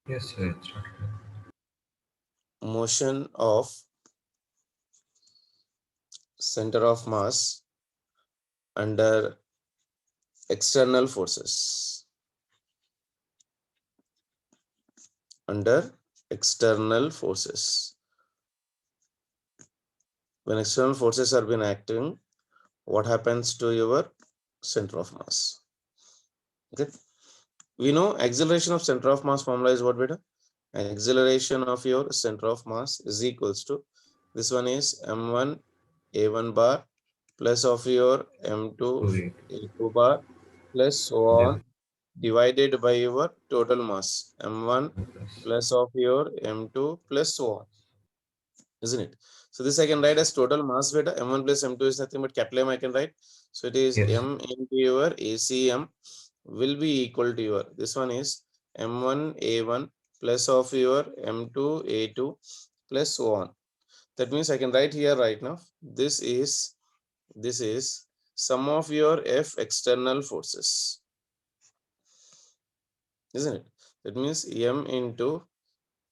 Yes, sir. It's not clear. Motion of center of mass under external forces. Under external forces. When external forces are been acting, what happens to your center of mass? Okay. We know acceleration of center of mass formula is what, beta? Acceleration of your center of mass is equals to, this one is m1 a1 bar plus of your m2 2 8. a2 bar plus so Yeah. on divided by your total mass m1 Plus. plus of your m2 plus so on, isn't it? So this I can write as total mass, beta. M1 plus M2 is nothing but capital M I can write. So it is Yes. M into your ACM will be equal to your, this one is M1 A1 plus of your M2 A2 plus so on. That means I can write here right now. This is sum of your F external forces, isn't it? That means M into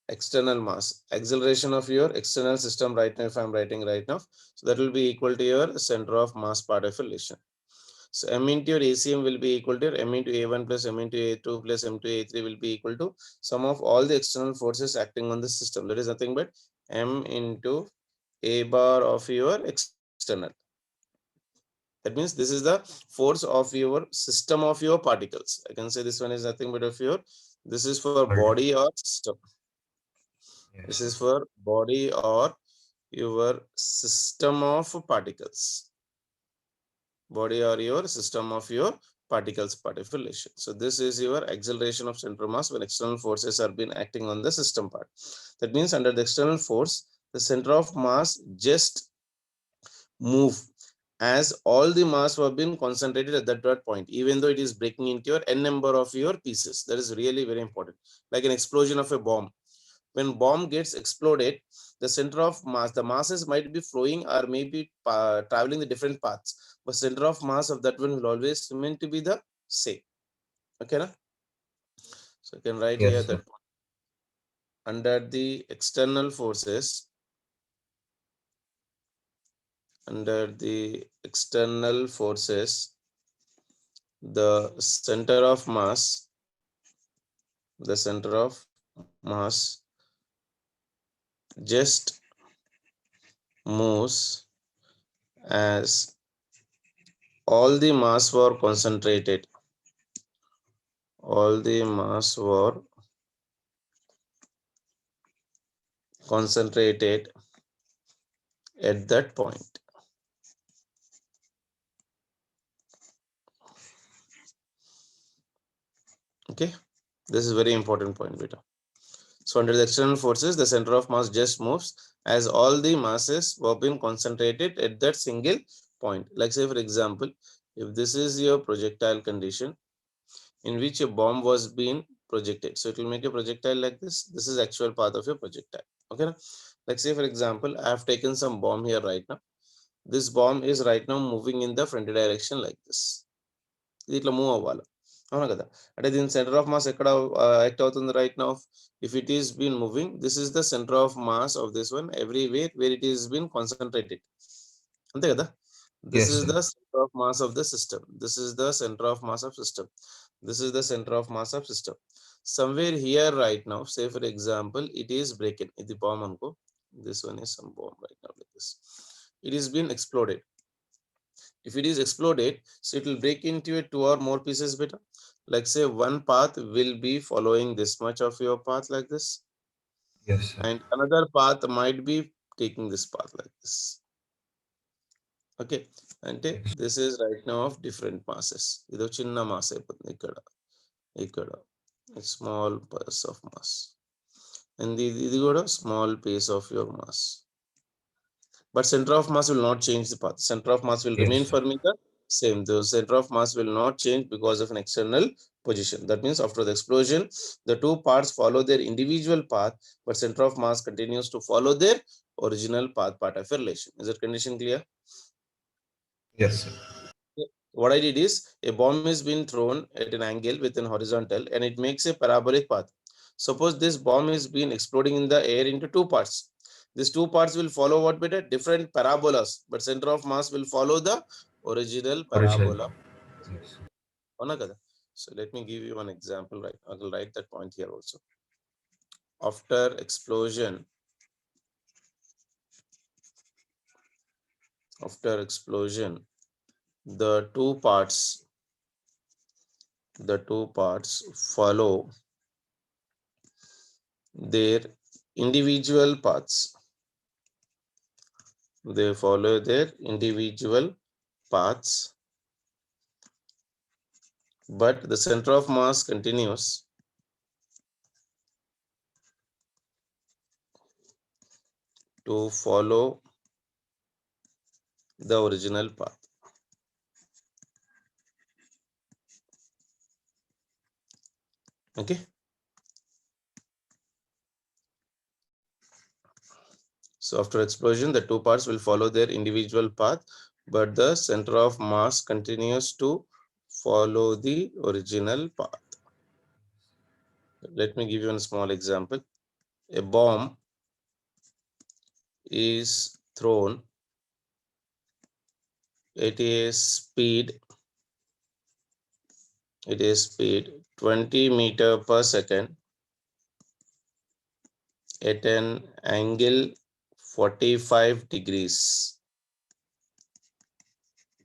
external mass, acceleration of your external system right now, if I'm writing right now, so that will be equal to your center of mass part of relation. So M into your ACM will be equal to your M into A1 plus M into A2 plus M to A3 will be equal to sum of all the external forces acting on the system. That is nothing but M into A bar of your external. That means this is the force of your system of your particles. I can say this one is nothing but of your, this is for Already. body or system. This Yes, is sir. for body or your system of particles. Body or your system of your particles part of relation. So this is your acceleration of center of mass when external forces are been acting on the system part. That means under the external force, the center of mass just move as all the mass have been concentrated at that point, even though it is breaking into your n number of your pieces. That is really very important. Like an explosion of a bomb. When bomb gets exploded, the center of mass, the masses might be flowing or maybe traveling the different paths, but center of mass of that one will always remain to be the same. Okay, na? So you can write here Yes, sir. that under the external forces, under the external forces, the center of mass, the center of mass just moves as all the mass were concentrated, all the mass were concentrated at that point. Okay, this is very important point, beta. So under the external forces, the center of mass just moves as all the masses were being concentrated at that single point. Like say for example, if this is your projectile condition in which a bomb was being projected, so it will make a projectile like this. This is actual path of your projectile. Okay, like say for example, I have taken some bomb here right now. This bomb is right now moving in the front direction like this. ఇది ఇట్లా move అవ్వాలి, అవునా కదా? అంటే దీని centre of mass ఎక్కడ act అవుతుంది right now? If it is been moving, this is the centre of mass of this one everywhere where it is been concentrated. అంతే కదా? This Yes, is sir. The centre of mass of the system. This is the centre of mass of system. This is the center of mass of system. Somewhere here right now, say for example, it is breaking. This bomb anko, this one is some bomb right now like this. It is been exploded. If it is exploded, so it will break into a two or more pieces better. Like say one path will be following this much of your path like this, Yes, sir. and another path might be taking this path like this. Okay, and Yes. this is right now of different masses. Ido chinna mass అయిపోతుంది ఇక్కడ a small piece of mass, and ఇది కూడా small piece of your mass. But center of mass will not change the path. Center of mass will Yes, remain sir. for me the same. The center of mass will not change because of an external position. That means after the explosion, the two parts follow their individual path, but center of mass continues to follow their original path part of a relation. Is that condition clear? Yes, sir. What I did is a bomb is being thrown at an angle with an horizontal and it makes a parabolic path. Suppose this bomb is being exploding in the air into two parts. These two parts will follow what better? Different parabolas, but center of mass will follow the original parabola. Yes. So let me give you one example, right? I will write that point here also. After explosion, the two parts follow their individual paths. They follow their individual paths, but the center of mass continues to follow the original path. Okay. So after explosion, the two parts will follow their individual path, but the center of mass continues to follow the original path. Let me give you a small example. A bomb is thrown at a speed 20 meter per second at an angle 45 degrees.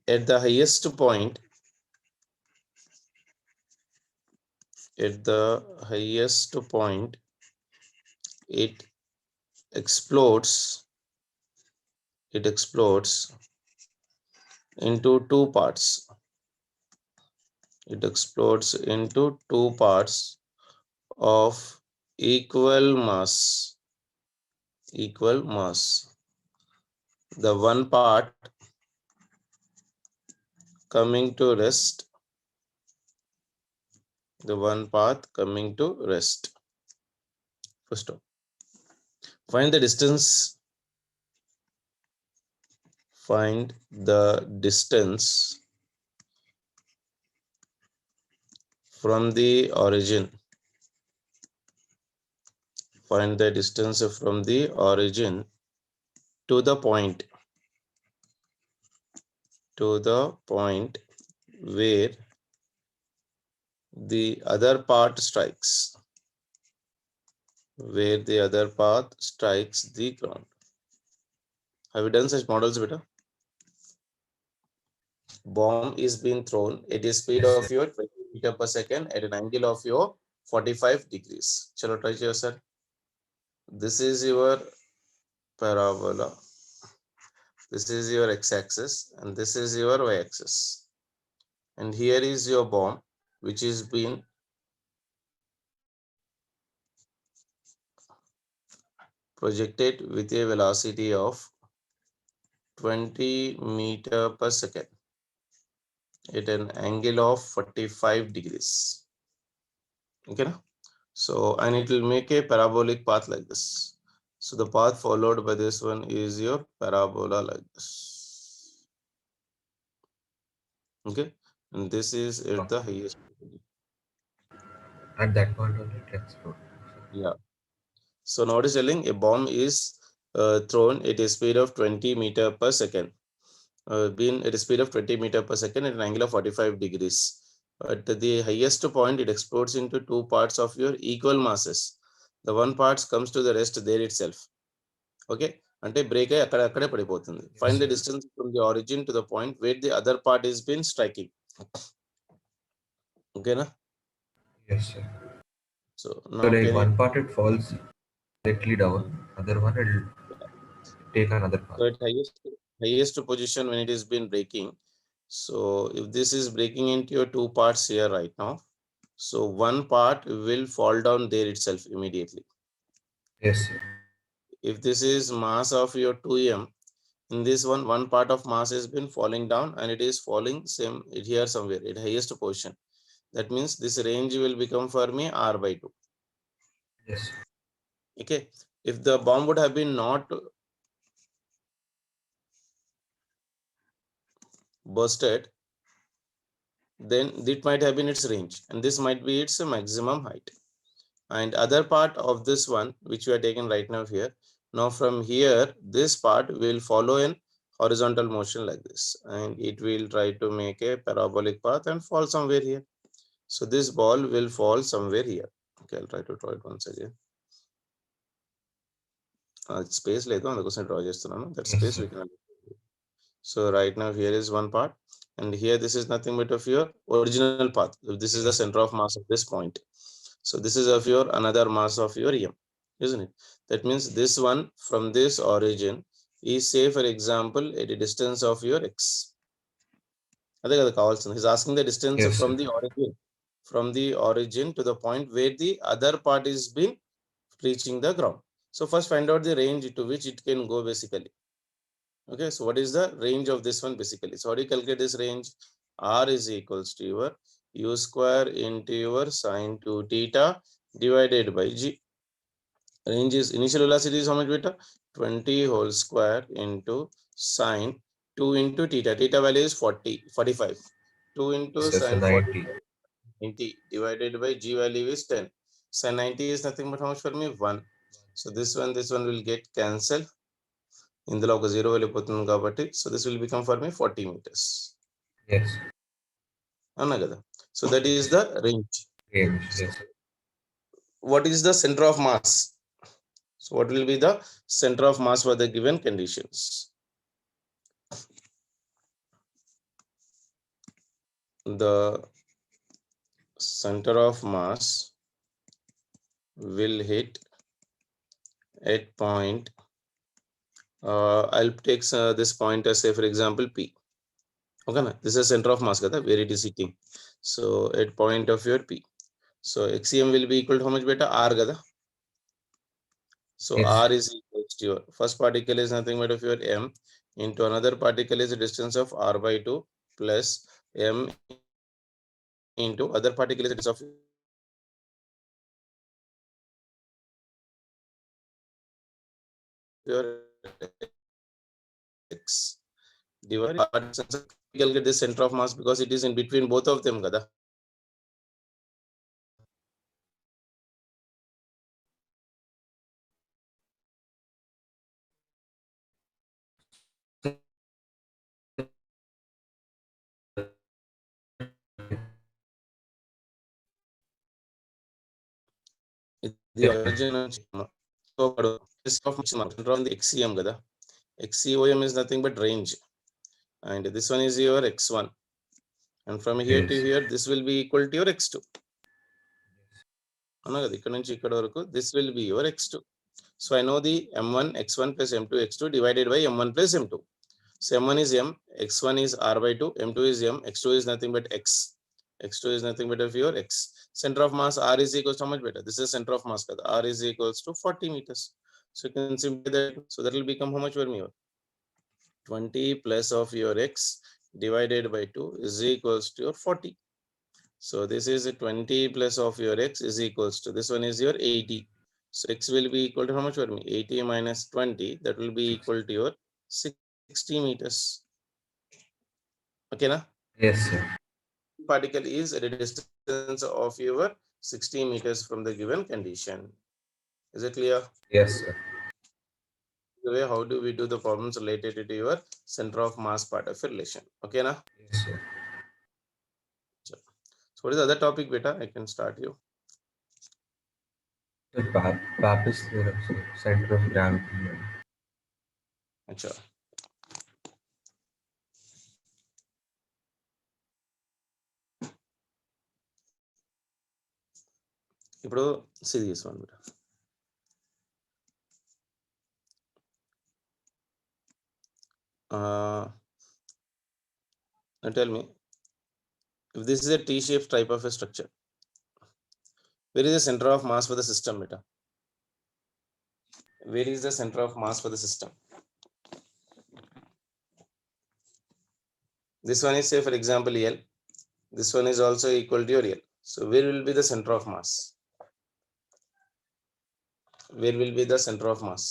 At the highest point, it explodes into two parts. It explodes into two parts of equal mass. The one part coming to rest. First off, find the distance from the origin. Find the distance from the origin to the point where the other part strikes. The ground. Have you done such models, beta? Bomb is being thrown at a speed Yes, of sir. your 20 meter per second at an angle of your 45 degrees. Chalo, try here, sir. This is your parabola. This is your x-axis and this is your y-axis. And here is your bomb, which is being projected with a velocity of 20 meter per second at an angle of 45 degrees. Okay, na? So, and it will make a parabolic path like this. So the path followed by this one is your parabola like this. Okay, and this is at the highest. At that point only it explodes. Yeah. So now it is telling a bomb is thrown at a speed of 20 meter per second. Been at a speed of 20 meter per second at an angle of 45 degrees. At the highest point, it explodes into two parts of your equal masses. The one part comes to the rest there itself. Okay, అంటే break అయ్యి అక్కడే పడిపోతుంది. Find the distance from the origin to the point where the other part is been striking. Okay, na? Yes, sir. So So now like can one part it falls directly down, other one it will take another path. so at highest position when it is been breaking. So if this is breaking into your two parts here right now, so one part will fall down there itself immediately. Yes, sir. If this is mass of your 2m, in this one part of mass has been falling down and it is falling same here somewhere at highest position. That means this range will become for me r by 2. Yes, sir. Okay, if the bomb would have been not bursted, then it might have been its range and this might be its maximum height. and other part of this one, which we are taking right now here. Now from here, this part will follow in horizontal motion like this, and it will try to make a parabolic path and fall somewhere here. So this ball will fall somewhere here. Okay, I'll try to draw it once again. Space ledu andukosam draw chestunanu. That Yes, space sir. we can. So right now here is one part, and here this is nothing but of your original path. So this is the Yes. center of mass of this point. So this is of your another mass of your M, isn't it? That means this one from this origin is, say for example, at a distance of your x. అదే కదా కావాల్సింది. He's asking the distance Yes, from sir. the origin to the point where the other part is been reaching the ground. So first find out the range to which it can go basically. Okay, so what is the range of this one basically? So how do you calculate this range? R is equals to your u square into your sine 2 theta divided by g. Range is, initial velocity is how much beta? 20 whole square into sine 2 into theta. Theta value is 40, 45. 2 into Yes, sir. So sine 90. 45, 90 divided by g value is 10. Sine 90 is nothing but how much for me? 1. So this one will get cancelled. ఇందులో ఒక zero వెళ్ళిపోతుంది కాబట్టి, so this will become for me 40 meters. Yes. అవునా కదా? So that is the range. Range. Yes. What is the center of mass? So what will be the center of mass for the given conditions? The center of mass will hit at point, I'll take this point as, say for example, P. Okay, na? This is center of mass kada, where it is hitting. So at point of your P. So XCM will be equal to how much beta? R kada. So Yes. R is equal to your first particle is nothing but of your M into another particle is a distance of R by 2 plus M into other particle is a distance of your X divided by distance. We'll get the center of mass because it is in between both of them kada. The origin so of on the XCM kada. XCOM is nothing but range, and this one is your X1, and from here to Yes. here this will be equal to your X2. అన్నా కదా, ఇక్కడ నుంచి ఇక్కడ వరకు this will be your X2. So I know the M1 X1 plus M2 X2 divided by M1 plus M2. So M1 is M, X1 is R by 2, M2 is M, X2 is nothing but X. X2 is nothing but of your X. Center of mass R is equals to how much better? This is center of mass kada. R is equals to 40 meters. So you can simplify that. So that will become how much for me? 20 plus of your X divided by 2 is equals to your 40. So this is a 20 plus of your X is equals to, this one is your 80. So X will be equal to how much for me? 80 minus 20, that will be equal to your 60 meters. Okay, na? Yes, sir. Particle is at a distance of your 60 meters from the given condition. Is it clear? Yes, sir. The way, how do we do the problems related to your center of mass part of relation? Okay, na? Yes, sir. So what is the other topic, beta? I can start you. The Pappus theorem, sir. Center of gravity. Acha. ఇప్పుడు serious one, beta. Now tell me, if this is a T-shaped type of a structure, where is the center of mass for the system, beta? Where is the center of mass for the system? This one is, say for example, L. This one is also equal to your L. So where will be the center of mass? Where will be the center of mass?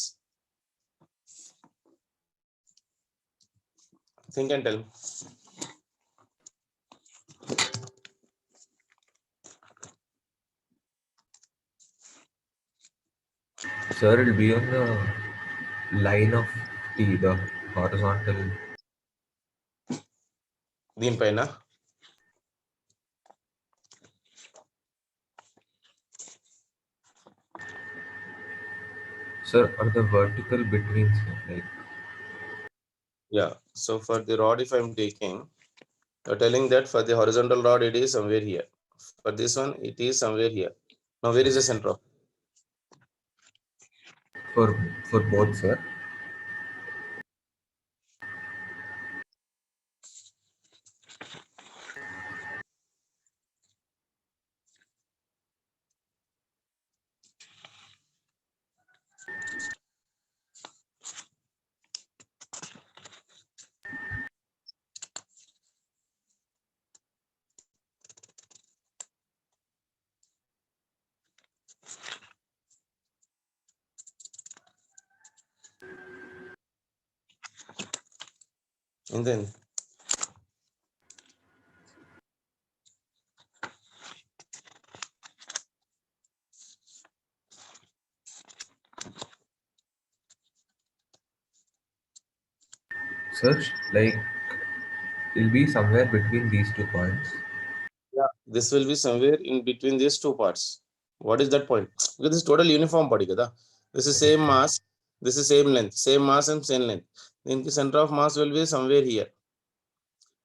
Think and tell me. Sir, it'll be on the line of the horizontal. దీనిపైన Sir, or the vertical between, sir, like. Yeah, so for the rod, if I'm taking, you're telling that for the horizontal rod, it is somewhere here. For this one, it is somewhere here. Now, where is the center of? For both, sir. And then, Sir, like it'll be somewhere between these 2 points. yeah, this will be somewhere in between these two parts. What is that point? Because this is total uniform body, kada? This is same mass, this is same length, same mass and same length. Then the center of mass will be somewhere here.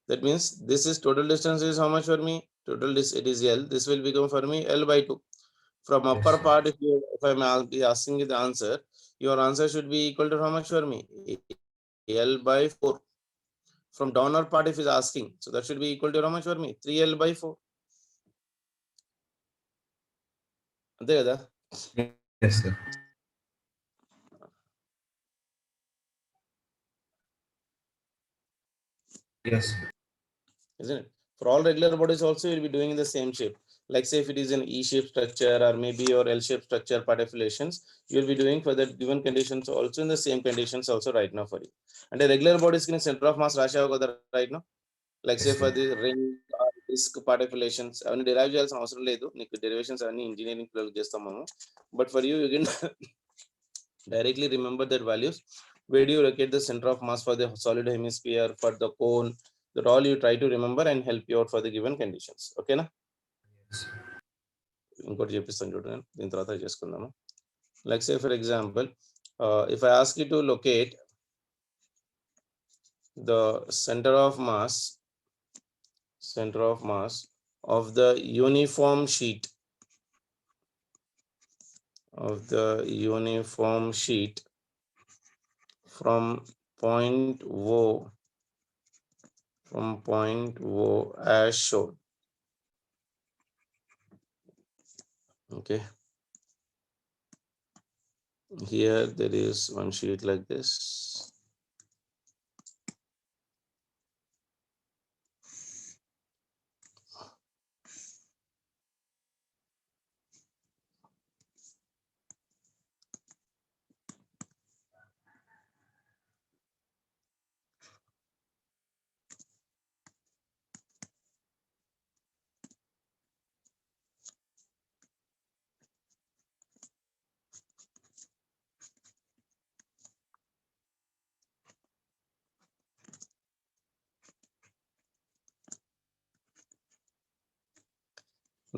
That means this is total distance is how much for me? Total distance it is L. This will become for me L by 2. From Yes, upper sir. part, if I'm asking you the answer, your answer should be equal to how much for me? L by 4. From downer part, if is asking, so that should be equal to how much for me? 3L by 4. అంతే కదా? Yes, sir. Yes, sir. Isn't it? For all regular bodies also, you'll be doing in the same shape. Like say if it is an E-shaped structure or maybe your L-shaped structure part affiliations, you'll be doing for that given conditions also in the same conditions also right now for you. And the regular bodies can center of mass rashav kada right now. Like say Yes, for sir. the ring or disc part affiliations, అవన్నీ derive చేయాల్సిన అవసరం లేదు. నీకు derivations అన్ని engineering పిల్లలకు చేస్తాం మనము. But for you, you can directly remember their values. Where do you locate the center of mass for the solid hemisphere, for the cone? That all you try to remember and help you out for the given conditions. Okay na? Yes, sir. ఇంకోటి చెప్పిస్తాను చూడండి, దీని తర్వాత చేసుకుందాము. Like say for example, if I ask you to locate the center of mass of the uniform sheet from point O as shown. Okay, here there is one sheet like this.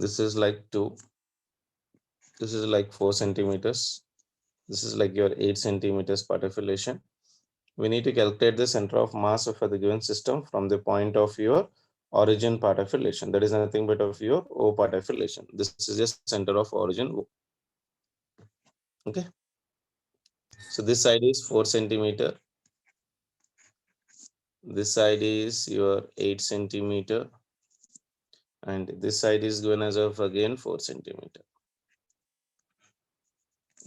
This is like 2, this is like 4 centimeters, this is like your 8 centimeters part affiliation. We need to calculate the center of mass for the given system from the point of your origin part affiliation. That is nothing but of your O part affiliation. This is just center of origin O. Okay, so this side is 4 centimeter, this side is your 8 centimeter, and this side is given as of again 4 centimeter,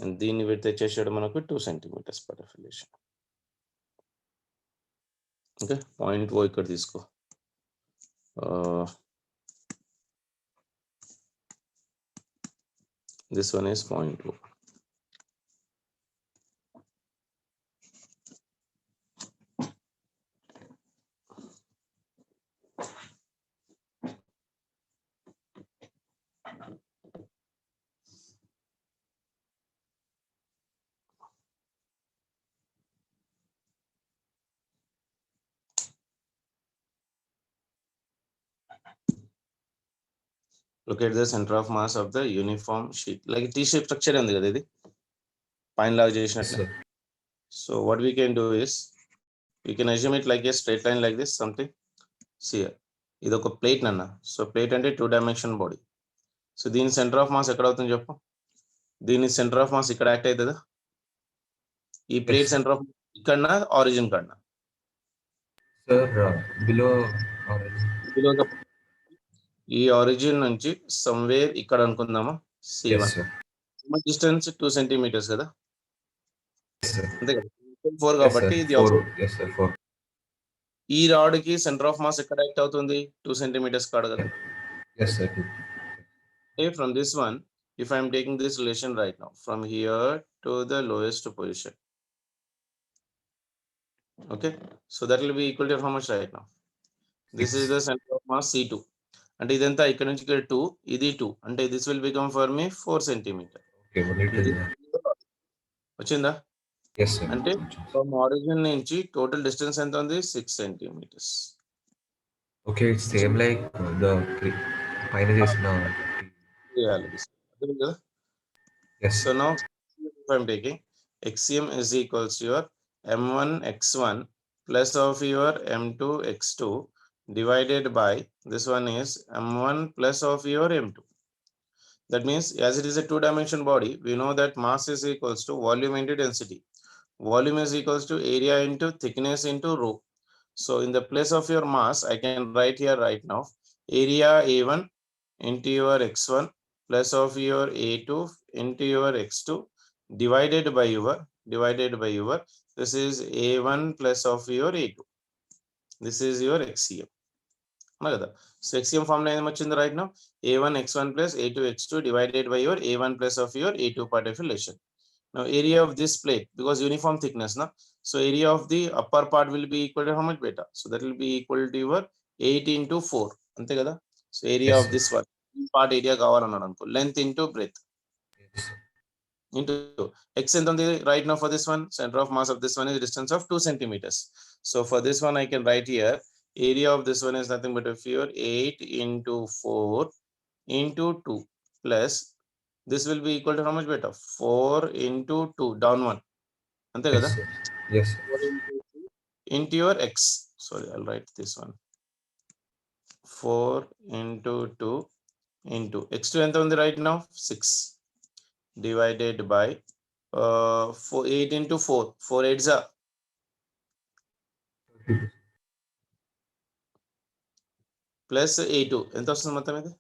and దీని width వచ్చేసాడు మనకు 2 centimeters per affiliation. Okay, point O ఇక్కడ తీసుకో. This one is point O. Locate the center of mass of the uniform sheet. Like T-shape structure ఉంది కదా ఇది పైన లాగా Yes, చేసినట్లే. sir. So what we can do is we can assume it like a straight line like this something. See here. ఇది ఒక plate అన్న. So plate అంటే 2-dimension బాడీ. సో దీని సెంటర్ ఆఫ్ మాస్ ఎక్కడ అవుతుంది చెప్పు. దీని సెంటర్ ఆఫ్ మాస్ ఇక్కడ యాక్ట్ అవుతుందా? ఈ ప్లేట్ sir. సెంటర్ ఆఫ్ ఇక్కడ ఆరిజిన్ కన్నా Sir, below orange. Below the ఈ ఆరిజిన్ నుంచి సమ్వేర్ ఇక్కడ అనుకుందామా Yes, C1 sir. Distance 2 centimeters కదా Yes, sir. అంతే కదా 4 Yes, కాబట్టి sir. ఇది 4. Yes, sir. 4. ఈ రాడ్ కి సెంటర్ ఆఫ్ మాస్ ఎక్కడ యాక్ట్ అవుతుంది 2 centimeters కాడ కదా. Yes, sir. 2. Okay, from this one if I am taking this relation right now from here to the lowest position, okay, so that will be equal to how much right now? This is 6. the center of mass C2 అంటే ఇదంతా ఇక్కడ నుంచి ఇక్కడ 2 ఇది 2 అంటే this will become for me 4 centimeter. Okay, only to ఇది the. వచ్చిందా Yes, sir. అంటే ఫ్రమ్ ఆరిజిన్ నుంచి టోటల్ డిస్టెన్స్ ఎంత ఉంది 6 centimeters. Okay, it's same like the పైన చేసిన. చేయాలి అర్థం కదా. Yes, So sir. now if I am taking XCM is equals to your M1 X1 plus of your M2 X2 divided by this one is M1 plus of your M2. That means as it is a 2-dimension body, we know that mass is equals to volume into density. Volume is equals to area into thickness into rho. So in the place of your mass, I can write here right now, area A1 into your X1 plus of your A2 into your X2 divided by your, this is A1 plus of your A2. This is your XCM. So XCM formula ఏం వచ్చింది right now? A1 X1 plus A2 X2 divided by your A1 plus of your A2 part of relation. Now area of this plate, because uniform thickness, na? So area of the upper part will be equal to how much beta? So that will be equal to your 8 into 4. Ante kada? So area Yes, of sir. this one, part area kavalannadu anko. Length into breadth Yes, sir. into x ఎంత ఉంది right now for this one? Center of mass of this one is distance of 2 centimeters. So for this one I can write here area of this one is nothing but of your 8 into 4 into 2 plus this will be equal to how much beta? 4 into 2 down 1. Ante Yes, kada? sir. Yes, sir. 4 into 2 into your x. Sorry, I'll write this one. 4 into 2 into x2 ఎంత ఉంది right now? 6 divided by 8 into 4. 4 8s are plus a2. ఎంత వస్తుంది మొత్తం ఇది?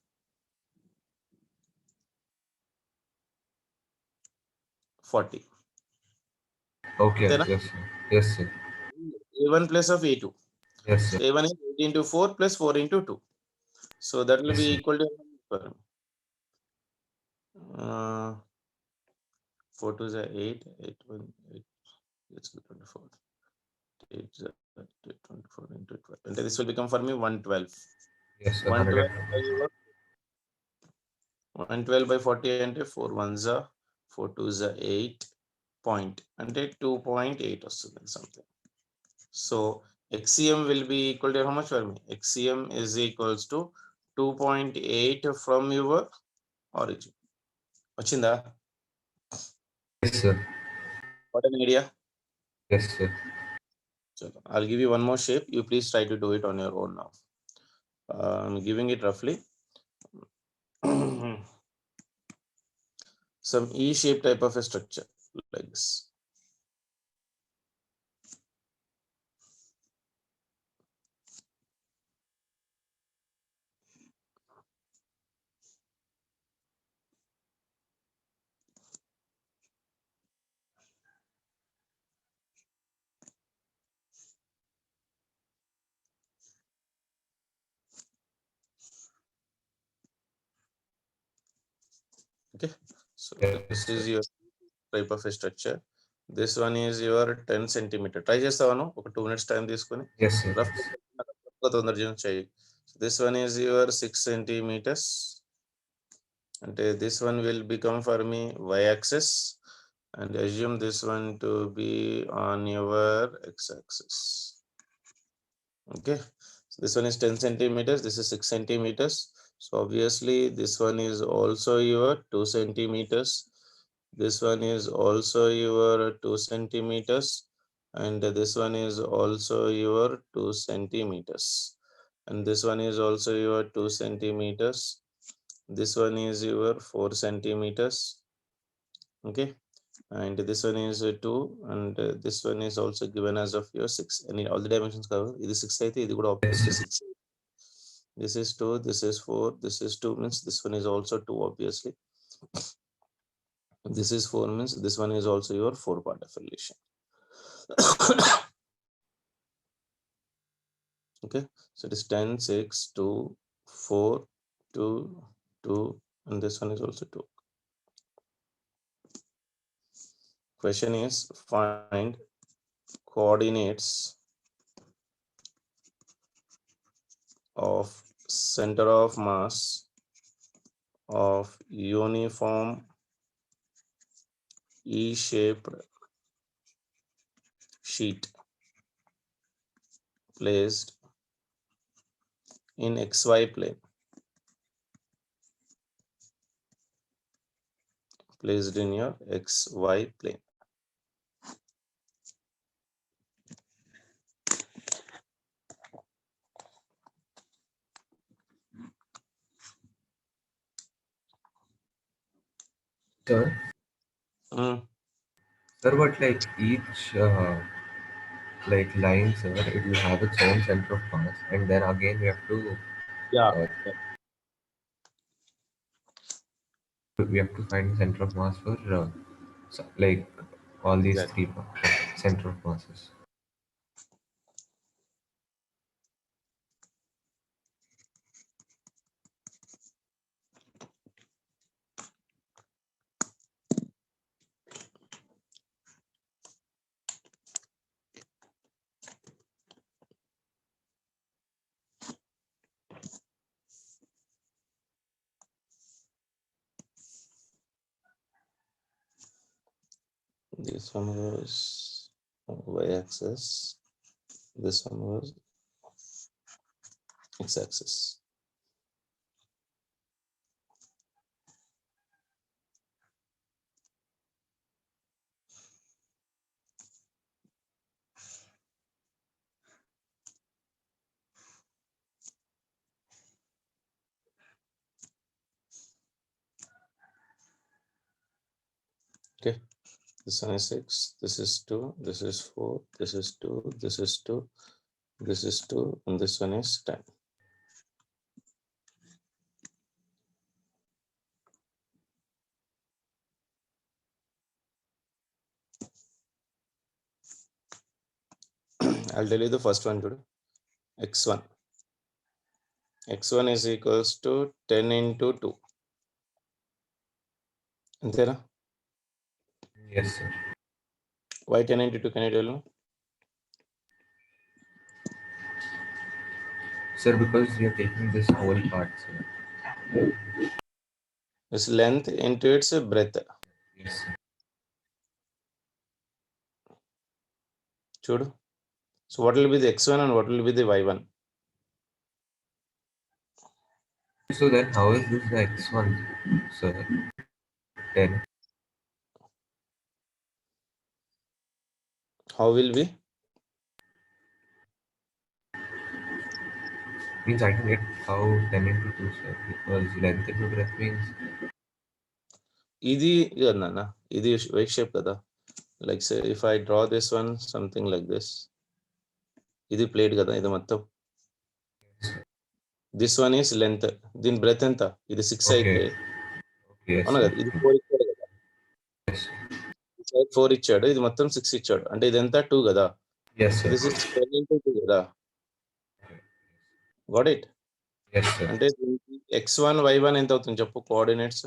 40. Okay. Antena? Yes, sir. Yes, sir. a1 plus of a2. Yes, So sir. a1 is 8 into 4 plus 4 into 2. So that will Yes, be sir. equal to 4 2 is 8, 8 1 8. It's 24. 8 is 24 into 12. And this will become for me 112. Yes, sir. 112 100. by 112 by 40 అంటే 4 1s are 4 2s are 8 point అంటే 2.8 వస్తుంది something. So XCM will be equal to how much for me? XCM is equals to 2.8 from your origin. వచ్చిందా? Yes, sir. What an idea. Yes, sir. So I'll give you one more shape. You please try to do it on your own now. I'm giving it roughly. Some E-shape type of a structure like this. Okay, so Yes, this sir. is your type of a structure. This one is your 10 centimeter. Try చేస్తాను ఒక 2 minutes time తీసుకొని. Yes, sir. Rough తొందర చేయి. This one is your 6 centimeters. And this one will become for me y-axis and assume this one to be on your x-axis. Okay, so this one is 10 centimeters. This is 6 centimeters. So obviously this one is also your 2 centimeters. This one is also your 2 centimeters. And this one is also your 2 centimeters. And this one is also your 2 centimeters. This one is your 4 centimeters. Okay. And this one is 2. And this one is also given as of your 6. And all the dimensions cover. This is 6. This is obviously 6. This is 2, this is 4, this is 2 means this one is also 2 obviously. This is 4 means this one is also your 4 part affiliation. Okay, so it is 10, 6, 2, 4, 2, 2, and this one is also 2. Question is find coordinates of center of mass of uniform E-shaped sheet placed in XY plane. Placed in your XY plane. Sir, Mm. sir, but like each like line, sir, it will have its own center of mass, and then again we have to Yeah. uh, find the center of mass for like all these Exactly. three center of masses. This one was y-axis. This one was x-axis. Okay. This one is 6. This is 2. This is 4. This is 2. This is 2. This is 2. And this one is 10. I'll tell you the first one today. X1. X1 is equals to 10 into 2. Antera? Yes, sir. Why 10 into 2? Can you tell me? Sir, because we are taking this whole part, sir. This length into its breadth. Yes, sir. Chudu. So what will be the X1 and what will be the Y1? So then, how is this the x1, sir? 10 How will we? means I can get how 10 into 2, sir, because length into breadth means. Idi Y shape kada. Like say if I draw this one something like this. Idi plate kada. Idi mattab. This one is length. Din breadth enta. Idi 6 Okay. అయితే. Okay, yes, అవునా sir. కదా? ఇది 4 ఇచ్చాడు కదా. Yes. ఈ side 4 ఇచ్చాడు. ఇది మొత్తం 6 ఇచ్చాడు. అంటే ఇది ఎంత 2 కదా. Yes, ఇది sir. 6 10 into 2 కదా. Got it? Yes, sir. అంటే x1 y1 ఎంత అవుతుంది చెప్పు కోఆర్డినేట్స్.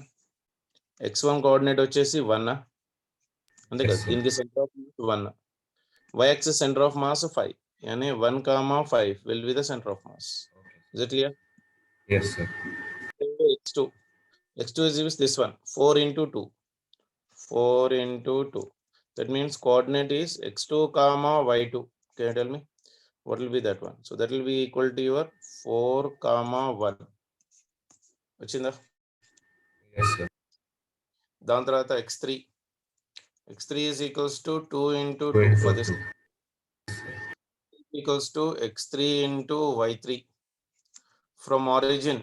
x1 కోఆర్డినేట్ వచ్చేసి 1. అంతే Yes, కదా. sir. దీనికి centre of 1. Y axis center of mass 5. Yani 1, 5 will be the center of mass. Is it clear? Yes, sir. X2. X2 is this one. 4 into 2. 4 into 2. That means coordinate is x2, y2. Can you tell me? What will be that one? So that will be equal to your 4, 1. వచ్చిందా? Yes, sir. దాని తర్వాత x3 is equals to 2 into 2 2 into for this 2. equals to x3 into y3 from origin.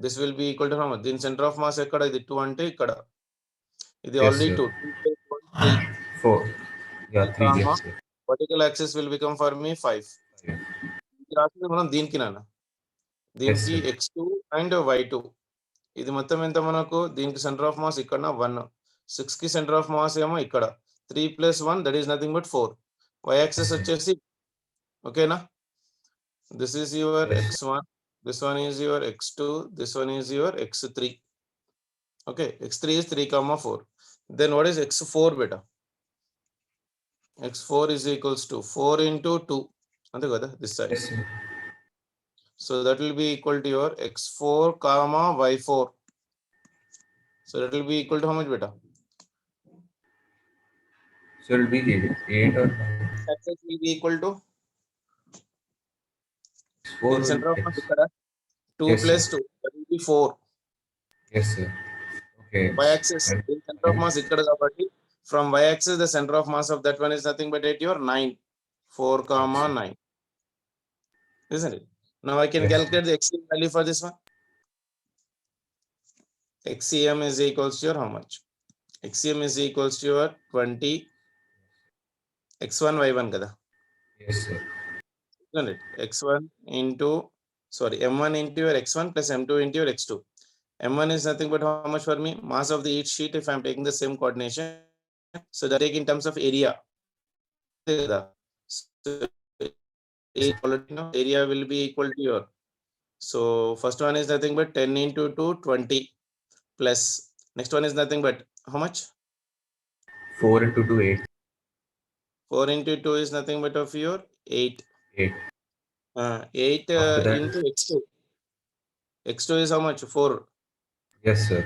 This will be equal to how much? దీని center of mass ఎక్కడ? ఇది 2 అంటే ఇక్కడ ఇది Yes, already sir. 2 plus 1 3 4. Yeah, 3. comma Yes, sir. vertical axis will become for me 5. Yeah. ఇది రాసింది మనం దీనికి నాన్న Yes, దీనికి sir. x2 and y2 ఇది మొత్తం ఎంత మనకు దీనికి సెంటర్ ఆఫ్ మాస్ ఇక్కడ 1 6 కి సెంటర్ ఆఫ్ మాస్ ఏమో ఇక్కడ 3 plus 1 that is nothing but 4 y axis వచ్చేసి ఓకేనా this is your Yes. x1 this one is your x2 this one is your x3 okay x3 is 3 comma 4 then what is x4 beta x4 is equals to 4 into 2 ante kada this side Yes, sir. so that will be equal to your x4 comma y4 so that will be equal to how much beta So it will be 8 or 9. axis will be equal to 4 in center of will mass X. ikkada 2 Yes, plus sir. 2 that will be 4 Yes, sir. Okay. y axis And, in center of and mass ikkada kabatti from y axis the center of mass of that one is nothing but at your 9 4 comma 9 isn't it now I can yes, calculate the xcm value for this one xcm is equals to your how much xcm is equals to your 20 x1 y1 kada yes, sir. isn't it x1 into sorry m1 into your x1 plus m2 into your x2 m1 is nothing but how much for me mass of the each sheet if I'm taking the same coordination so that take in terms of area so area will be equal to your so first one is nothing but 10 into 2 20 plus next one is nothing but how much 4 into 2, 8. 4 into 2 is nothing but of your 8 8. 8 After that, into x2 x2 is how much 4 yes, sir.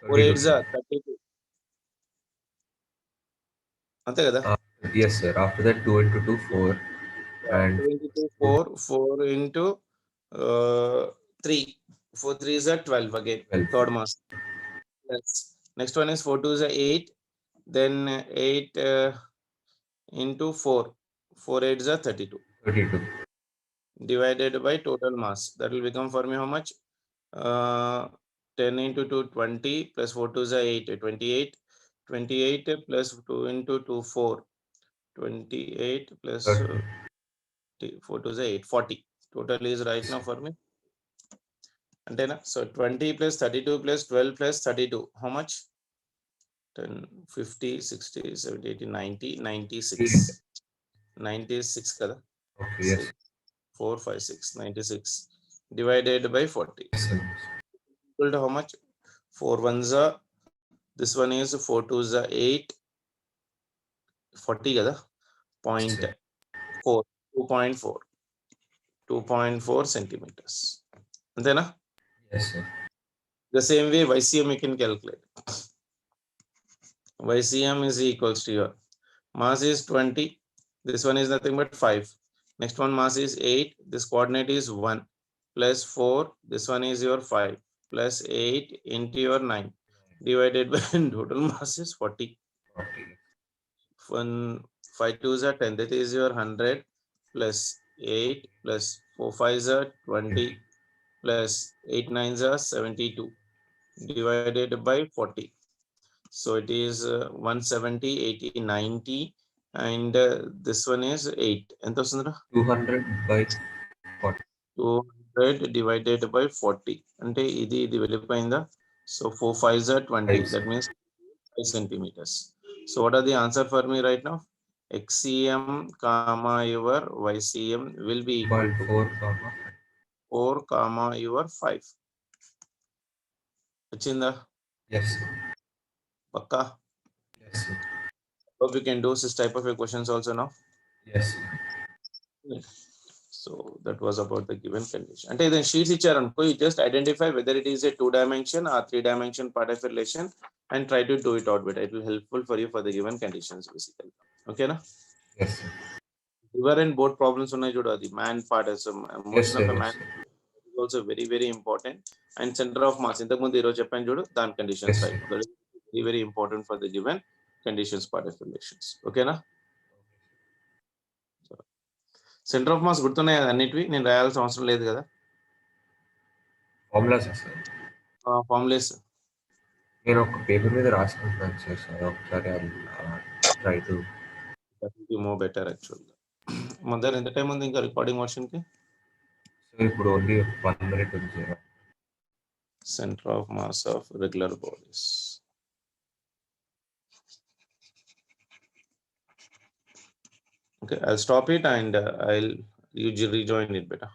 4 32. 8s are 32 అంతే కదా Yes, sir. After that, 2 into 2, 4. And 2 into 2 4 4 into 3 4 3 is 12 again 12. third mass yes next one is 4 2 is 8 then 8 into 4 4 8 is 32 32. divided by total mass that will become for me how much 10 into 2 20 plus 4 2 is 8 28 28 plus 2 into 2 4 28 plus 4 2 is 8 40 total is right now for me antena so 20 plus 32 plus 12 plus 32 how much 10 50 60 70 80 90 96 96 kada Okay, yes. 4 5 6 96 divided by 40 Yes, sir. equal to how much 4 ones are this one is 4 twos are 8 40 kada point Yes, 4 2.4 2.4 centimeters antena yes, sir. the same way YCM you can calculate YCM is equals to your mass is 20 this one is nothing but 5 next one mass is 8 this coordinate is 1 plus 4 this one is your 5 plus 8 into your 9 divided by total mass is 40 Okay. 1 5 2s are 10 that is your 100 plus 8 plus 4 5s are 20 plus 8 9s are 72 divided by 40 so it is 170 80 90 and this one is 8 ఎంత వస్తుందిరా 200 by 40. 200 divided by 40 అంటే ఇది వెళ్ళిపోయిందా so 4 5s are 20 Right, that sir. means 5 centimeters so what are the answer for me right now xcm comma your ycm will be equal to 4, comma. 4 comma your 5 వచ్చిందా Yes, sir. Pakka Yes, sir. hope you can do this type of questions also now Yes, sir. so that was about the given condition అంటే ఇదే sheets ఇచ్చారనుకో you just identify whether it is a 2 dimension or 3 dimension part of a relation and try to do it out with it will helpful for you for the given conditions basically okay na Yes, sir. river and boat problems ఉన్నాయి చూడు అది man part as a Yes, motion sir. of a Yes, man sir. also very important. And center of mass ఇంతకు ముందు ఈరోజు చెప్పాను చూడు దాని conditions Yes, right. sir. Very important for the given conditions part of relations. ఓకేనా? Centre of mass గుర్తున్నాయి కదా అన్నిటివి, నేను రాయాల్సిన అవసరం లేదు కదా Formulas, sir. ఫార్ములేస్. నేను ఒక పేపర్ మీద రాసుకుంటున్నాను సార్. సో ఒకసారి ట్రై టు. మోర్ బెటర్ యాక్చువల్గా. మన దగ్గర ఎంత టైం ఉంది ఇంకా రికార్డింగ్ వర్షన్కి? సో ఇప్పుడు ఓన్లీ 1 minute ఉంది. Center of mass of regular bodies. Okay, I'll stop it and I'll rejoin it better.